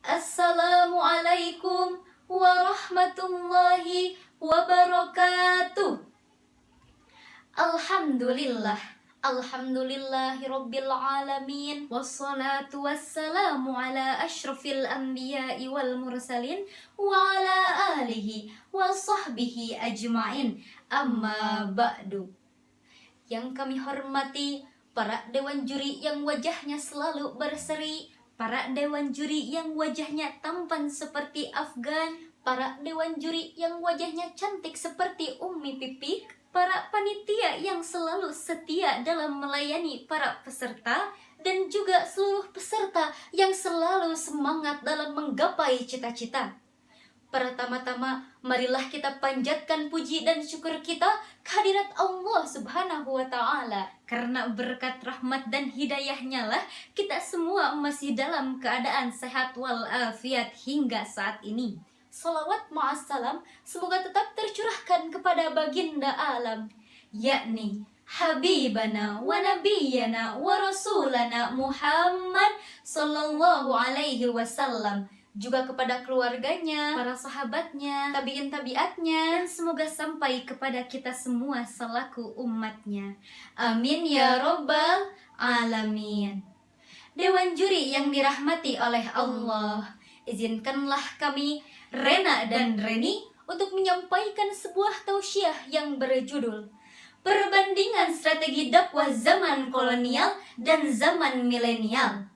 Assalamualaikum warahmatullahi wabarakatuh. Alhamdulillahirabbil alamin. Wassalatu wassalamu ala asyrafil anbiya'i wal mursalin wa ala alihi wa sahbihi ajma'in. Amma ba'du. Yang kami hormati para dewan juri yang wajahnya selalu berseri, para dewan juri yang wajahnya tampan seperti Afgan, para dewan juri yang wajahnya cantik seperti Ummi Pipik, para panitia yang selalu setia dalam melayani para peserta, dan juga seluruh peserta yang selalu semangat dalam menggapai cita-cita. Pertama-tama, marilah kita panjatkan puji dan syukur kita kehadirat Allah Subhanahu wa Ta'ala. Karena berkat rahmat dan hidayahnya lah kita semua masih dalam keadaan sehat walafiat hingga saat ini. Salawat ma'assalam semoga tetap tercurahkan kepada baginda alam, yakni Habibana wa Nabiyana wa Rasulana Muhammad sallallahu alaihi wasallam, juga kepada keluarganya, para sahabatnya, tabi'in tabi'atnya, dan semoga sampai kepada kita semua selaku umatnya. Amin ya rabbal alamin. Dewan juri yang dirahmati oleh Allah, izinkanlah kami, Rena dan Reni, untuk menyampaikan sebuah tausiah yang berjudul Perbandingan Strategi Dakwah Zaman Kolonial dan Zaman Milenial.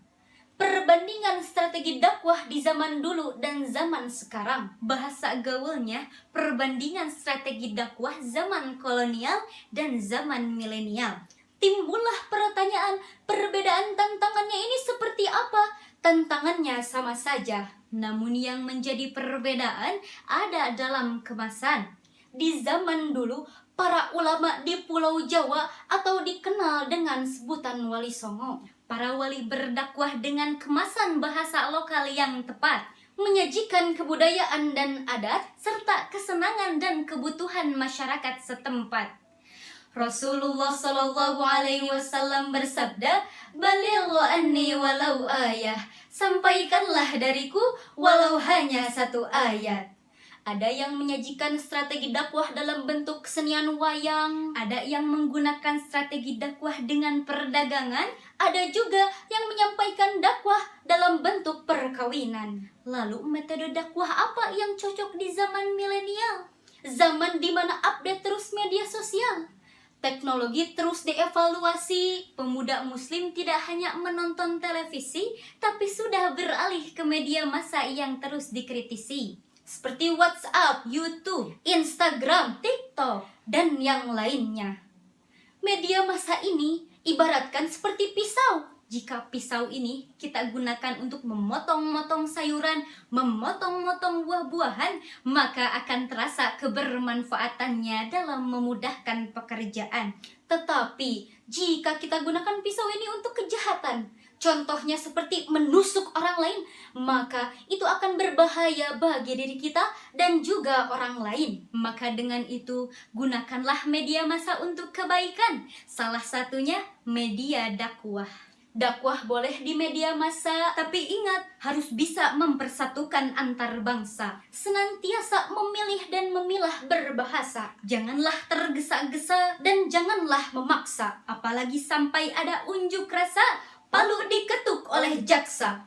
Perbandingan strategi dakwah di zaman dulu dan zaman sekarang. Bahasa gaulnya, perbandingan strategi dakwah zaman kolonial dan zaman milenial. Timbullah pertanyaan, perbedaan tantangannya ini seperti apa? Tantangannya sama saja, namun yang menjadi perbedaan ada dalam kemasan. Di zaman dulu, para ulama di Pulau Jawa atau dikenal dengan sebutan Wali Songo, para wali berdakwah dengan kemasan bahasa lokal yang tepat, menyajikan kebudayaan dan adat serta kesenangan dan kebutuhan masyarakat setempat. Rasulullah Shallallahu Alaihi Wasallam bersabda, "Balighu anni walau ayah." Sampaikanlah dariku walau hanya satu ayat. Ada yang menyajikan strategi dakwah dalam bentuk kesenian wayang, ada yang menggunakan strategi dakwah dengan perdagangan, ada juga yang menyampaikan dakwah dalam bentuk perkawinan. Lalu metode dakwah apa yang cocok di zaman milenial? Zaman di mana update terus media sosial, teknologi terus dievaluasi, pemuda muslim tidak hanya menonton televisi, tapi sudah beralih ke media massa yang terus dikritisi, seperti WhatsApp, YouTube, Instagram, TikTok, dan yang lainnya. Media massa ini ibaratkan seperti pisau. Jika pisau ini kita gunakan untuk memotong-motong sayuran, memotong-motong buah-buahan, maka akan terasa kebermanfaatannya dalam memudahkan pekerjaan. Tetapi jika kita gunakan pisau ini untuk kejahatan, contohnya seperti menusuk orang lain, maka itu akan berbahaya bagi diri kita dan juga orang lain. Maka dengan itu, gunakanlah media massa untuk kebaikan. Salah satunya media dakwah. Dakwah boleh di media massa, tapi ingat, harus bisa mempersatukan antar bangsa. Senantiasa memilih dan memilah berbahasa. Janganlah tergesa-gesa dan janganlah memaksa. Apalagi sampai ada unjuk rasa, palu diketuk oleh jaksa.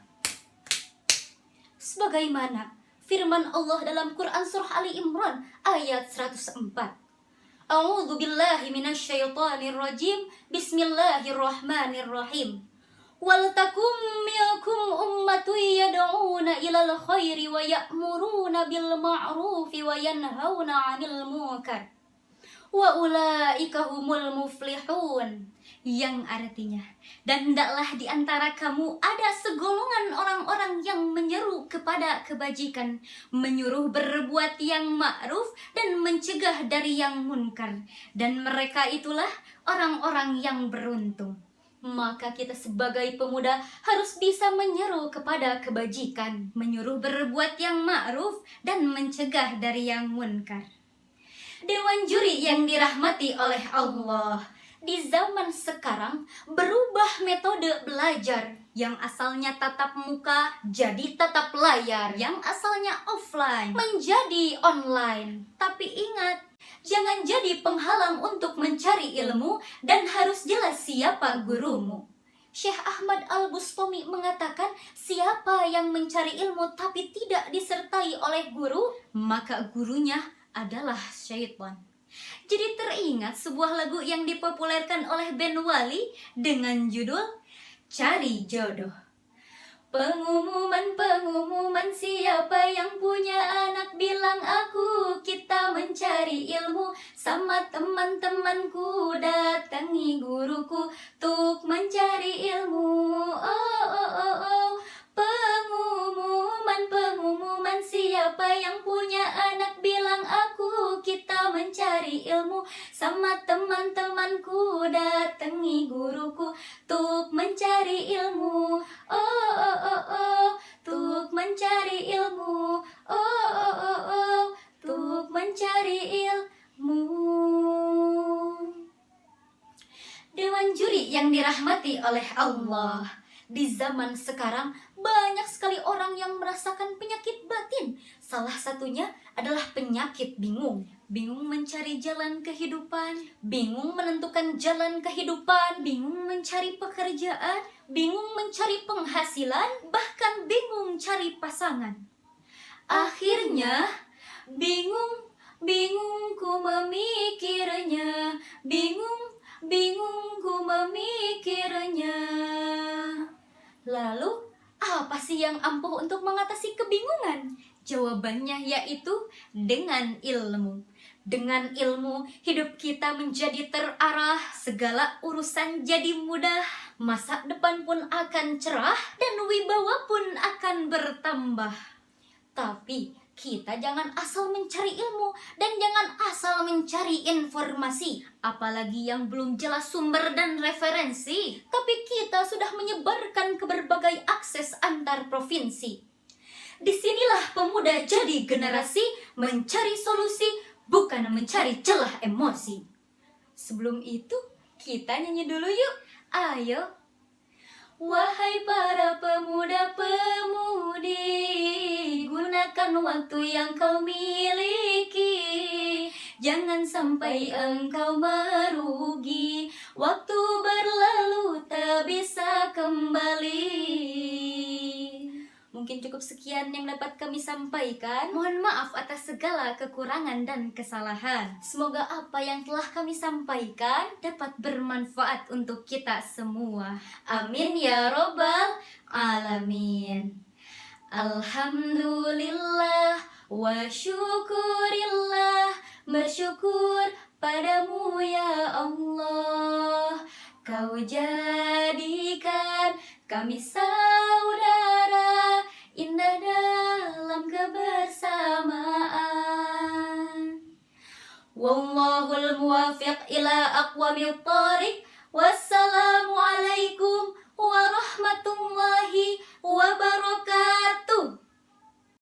Sebagaimana firman Allah dalam Quran Surah Ali Imran ayat 104. A'udzu billahi minasyaitonir rajim. Bismillahirrahmanirrahim. Wal takum minkum ummatun yad'una ilal khairi wa ya'muruna bil ma'rufi wa yanhauna 'anil munkar. Wa ulaika humul muflihun. Yang artinya, dan hendaklah di antara kamu ada segolongan orang-orang yang menyeru kepada kebajikan, menyuruh berbuat yang ma'ruf dan mencegah dari yang munkar, dan mereka itulah orang-orang yang beruntung. Maka kita sebagai pemuda harus bisa menyeru kepada kebajikan, menyuruh berbuat yang ma'ruf dan mencegah dari yang munkar. Dewan juri yang dirahmati oleh Allah, Di zaman sekarang berubah metode belajar. Yang asalnya tatap muka jadi tatap layar. Yang asalnya offline menjadi online. Tapi ingat, jangan jadi penghalang untuk mencari ilmu dan harus jelas siapa gurumu. Syekh Ahmad Al-Bustami mengatakan, siapa yang mencari ilmu tapi tidak disertai oleh guru, maka gurunya adalah syaitan. Jadi teringat sebuah lagu yang dipopulerkan oleh band Wali dengan judul Cari Jodoh. Pengumuman siapa yang punya anak bilang aku, kita mencari ilmu sama teman-temanku, datangi guruku untuk mencari ilmu. Oh. Pengumuman siapa yang punya anak bilang aku, kita mencari ilmu sama teman-temanku, datangi guruku untuk mencari ilmu. Oh, untuk mencari ilmu. Oh, untuk mencari ilmu. Dewan juri yang dirahmati oleh Allah, di zaman sekarang banyak sekali orang yang merasakan penyakit batin. Salah satunya adalah penyakit bingung. Bingung mencari jalan kehidupan, bingung menentukan jalan kehidupan, bingung mencari pekerjaan, bingung mencari penghasilan, bahkan bingung cari pasangan. Akhirnya bingung ku memikirnya, bingung ku memikirnya. Lalu, apa sih yang ampuh untuk mengatasi kebingungan? Jawabannya yaitu dengan ilmu. Dengan ilmu, hidup kita menjadi terarah, segala urusan jadi mudah, masa depan pun akan cerah, dan wibawa pun akan bertambah. Tapi, kita jangan asal mencari ilmu dan jangan asal mencari informasi, apalagi yang belum jelas sumber dan referensi. Tapi kita sudah menyebarkan ke berbagai akses antar provinsi. Disinilah pemuda jadi generasi mencari solusi, bukan mencari celah emosi. Sebelum itu, kita nyanyi dulu yuk. Ayo. Wahai para pemuda-pemudi, gunakan waktu yang kau miliki. Jangan sampai engkau merugi, waktu berlalu tak bisa kembali. Mungkin cukup sekian yang dapat kami sampaikan. Mohon maaf atas segala kekurangan dan kesalahan. Semoga apa yang telah kami sampaikan dapat bermanfaat untuk kita semua. Amin ya robbal alamin. Alhamdulillah wa syukurillah, bersyukur padamu ya Allah. Kau jadikan kami saudara, indah dalam kebersamaan. Wallahul muwafiq ila aqwamit thariq. Wassalamualaikum warahmatullahi wabarakatuh.